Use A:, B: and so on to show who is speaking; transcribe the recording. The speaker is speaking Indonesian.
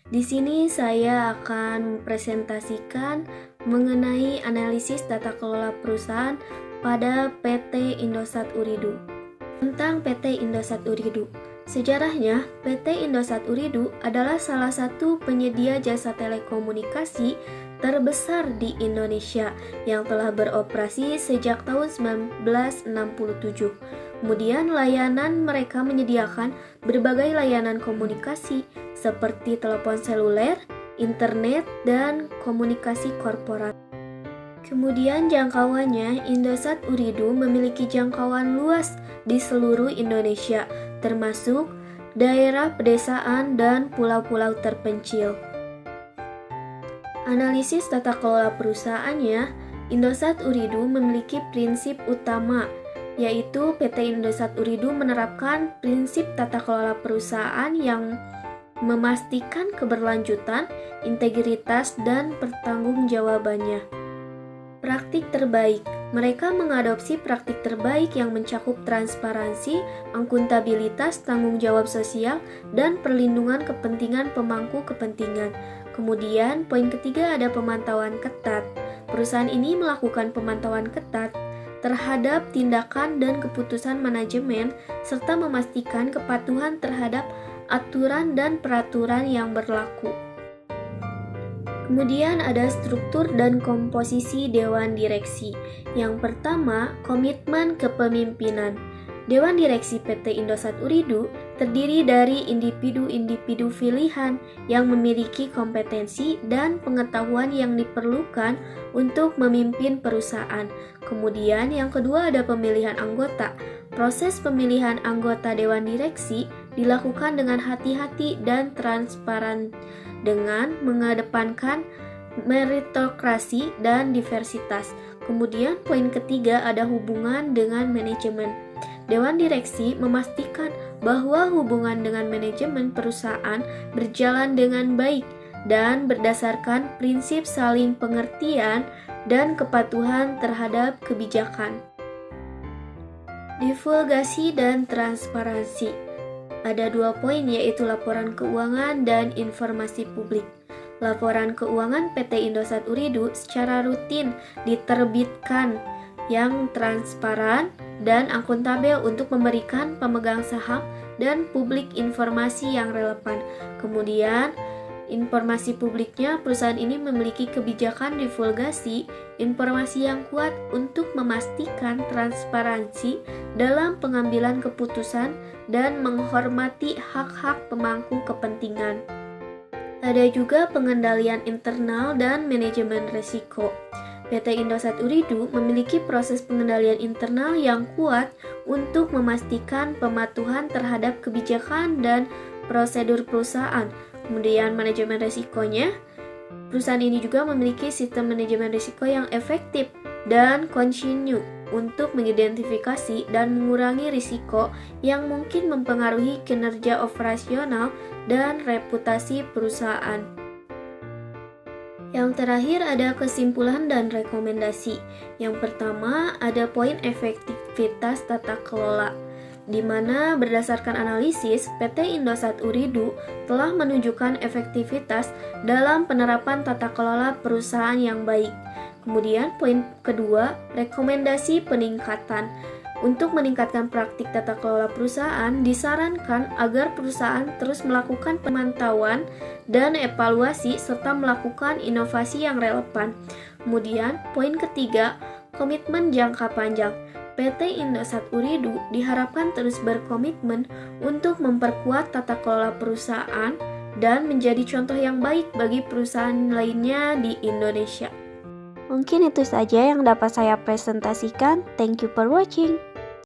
A: Di sini saya akan mempresentasikan mengenai analisis tata kelola perusahaan pada PT Indosat Ooredoo. Tentang PT Indosat Ooredoo. Sejarahnya, PT Indosat Ooredoo adalah salah satu penyedia jasa telekomunikasi terbesar di Indonesia yang telah beroperasi sejak tahun 1967. Kemudian layanan mereka menyediakan berbagai layanan komunikasi seperti telepon seluler, internet, dan komunikasi korporat. Kemudian jangkauannya, Indosat Ooredoo memiliki jangkauan luas di seluruh Indonesia, termasuk daerah pedesaan dan pulau-pulau terpencil. Analisis tata kelola perusahaannya, Indosat Ooredoo memiliki prinsip utama, yaitu PT Indosat Ooredoo menerapkan prinsip tata kelola perusahaan yang memastikan keberlanjutan, integritas, dan pertanggungjawabannya. Praktik terbaik. Mereka mengadopsi praktik terbaik yang mencakup transparansi, akuntabilitas, tanggung jawab sosial, dan perlindungan kepentingan pemangku kepentingan. Kemudian, poin ketiga ada pemantauan ketat. Perusahaan ini melakukan pemantauan ketat terhadap tindakan dan keputusan manajemen serta memastikan kepatuhan terhadap aturan dan peraturan yang berlaku. Kemudian ada struktur dan komposisi Dewan Direksi. Yang pertama, komitmen kepemimpinan. Dewan Direksi PT Indosat Ooredoo terdiri dari individu-individu pilihan yang memiliki kompetensi dan pengetahuan yang diperlukan untuk memimpin perusahaan. Kemudian yang kedua ada pemilihan anggota. Proses pemilihan anggota Dewan Direksi dilakukan dengan hati-hati dan transparan dengan mengedepankan meritokrasi dan diversitas. Kemudian poin ketiga ada hubungan dengan manajemen. Dewan Direksi memastikan bahwa hubungan dengan manajemen perusahaan berjalan dengan baik dan berdasarkan prinsip saling pengertian dan kepatuhan terhadap kebijakan. Divulgasi dan transparansi. Ada 2 poin, yaitu laporan keuangan dan informasi publik. Laporan keuangan PT Indosat Ooredoo secara rutin diterbitkan yang transparan dan akuntabel untuk memberikan pemegang saham dan publik informasi yang relevan. Kemudian, informasi publiknya, perusahaan ini memiliki kebijakan divulgasi informasi yang kuat untuk memastikan transparansi dalam pengambilan keputusan dan menghormati hak-hak pemangku kepentingan. Ada juga pengendalian internal dan manajemen risiko. PT Indosat Ooredoo memiliki proses pengendalian internal yang kuat untuk memastikan pematuhan terhadap kebijakan dan prosedur perusahaan. Kemudian manajemen risikonya, perusahaan ini juga memiliki sistem manajemen risiko yang efektif dan kontinu untuk mengidentifikasi dan mengurangi risiko yang mungkin mempengaruhi kinerja operasional dan reputasi perusahaan. Yang terakhir ada kesimpulan dan rekomendasi. Yang pertama ada poin efektivitas tata kelola, di mana berdasarkan analisis, PT Indosat Ooredoo telah menunjukkan efektivitas dalam penerapan tata kelola perusahaan yang baik. Kemudian poin kedua, rekomendasi peningkatan. Untuk meningkatkan praktik tata kelola perusahaan, disarankan agar perusahaan terus melakukan pemantauan dan evaluasi serta melakukan inovasi yang relevan. Kemudian poin ketiga, komitmen jangka panjang. PT Indosat Ooredoo diharapkan terus berkomitmen untuk memperkuat tata kelola perusahaan dan menjadi contoh yang baik bagi perusahaan lainnya di Indonesia.
B: Mungkin itu saja yang dapat saya presentasikan. Thank you for watching.